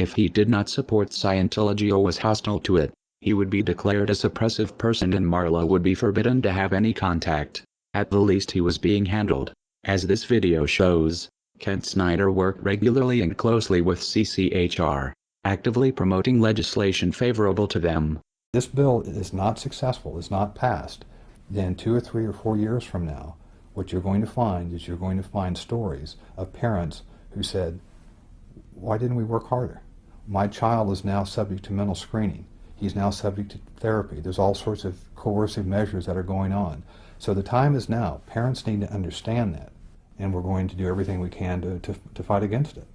If he did not support Scientology or was hostile to it, he would be declared a suppressive person and Marla would be forbidden to have any contact. At the least he was being handled. As this video shows, Kent Snyder worked regularly and closely with CCHR, actively promoting legislation favorable to them. This bill is not successful, is not passed, then 2 or 3 or 4 years from now, what you're going to find is you're going to find stories of parents who said, why didn't we work harder? My child is now subject to mental screening. He's now subject to therapy. There's all sorts of coercive measures that are going on. So the time is now. Parents need to understand that, and we're going to do everything we can to fight against it.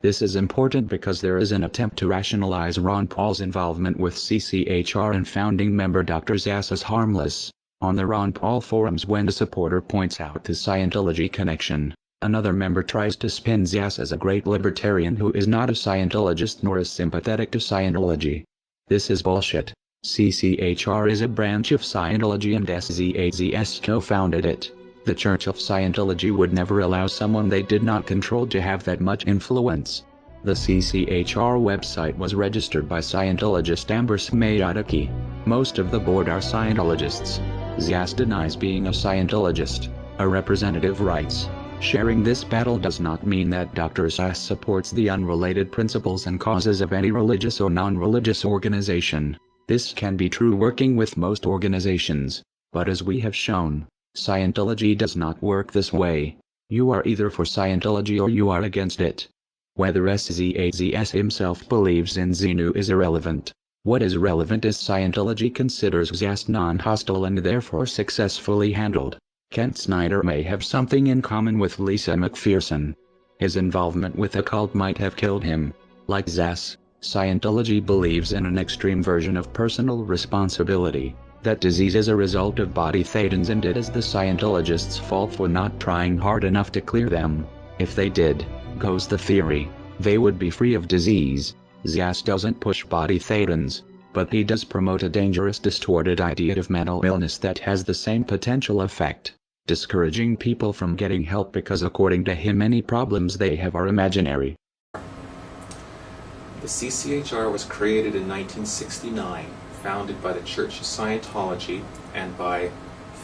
This is important because there is an attempt to rationalize Ron Paul's involvement with CCHR and founding member Dr. Zass as harmless. On the Ron Paul forums, when a supporter points out the Scientology connection, another member tries to spin Zass as a great libertarian who is not a Scientologist nor is sympathetic to Scientology. This is bullshit. CCHR is a branch of Scientology and SZAZS co-founded it. The Church of Scientology would never allow someone they did not control to have that much influence. The CCHR website was registered by Scientologist Amber Smayataki. Most of the board are Scientologists. Zass denies being a Scientologist. A representative writes, sharing this battle does not mean that Dr. Zass supports the unrelated principles and causes of any religious or non-religious organization. This can be true working with most organizations, but as we have shown, Scientology does not work this way. You are either for Scientology or you are against it. Whether SZAZS himself believes in Xenu is irrelevant. What is relevant is Scientology considers Zass non-hostile and therefore successfully handled. Kent Snyder may have something in common with Lisa McPherson. His involvement with the cult might have killed him. Like Zass, Scientology believes in an extreme version of personal responsibility. That disease is a result of body thetans and it is the Scientologists' fault for not trying hard enough to clear them. If they did, goes the theory, they would be free of disease. Zass doesn't push body thetans, but he does promote a dangerous distorted idea of mental illness that has the same potential effect, discouraging people from getting help because according to him any problems they have are imaginary. The CCHR was created in 1969, founded by the Church of Scientology and by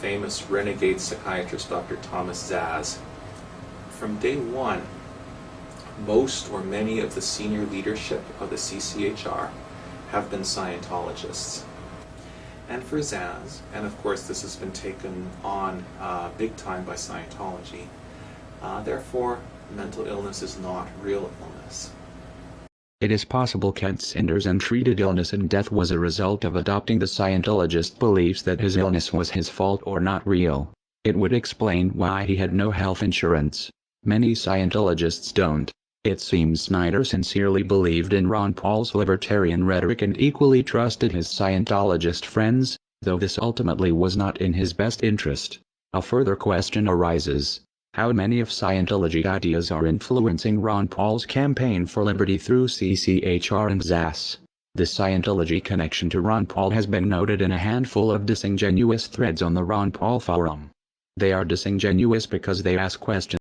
famous renegade psychiatrist Dr. Thomas Zass. From day one, most or many of the senior leadership of the CCHR have been Scientologists. And for Zass, and of course this has been taken on big time by Scientology, therefore mental illness is not real illness. It is possible Kent Snyder's untreated illness and death was a result of adopting the Scientologist beliefs that his illness was his fault or not real. It would explain why he had no health insurance. Many Scientologists don't. It seems Snyder sincerely believed in Ron Paul's libertarian rhetoric and equally trusted his Scientologist friends, though this ultimately was not in his best interest. A further question arises. How many of Scientology ideas are influencing Ron Paul's campaign for liberty through CCHR and Zass? The Scientology connection to Ron Paul has been noted in a handful of disingenuous threads on the Ron Paul forum. They are disingenuous because they ask questions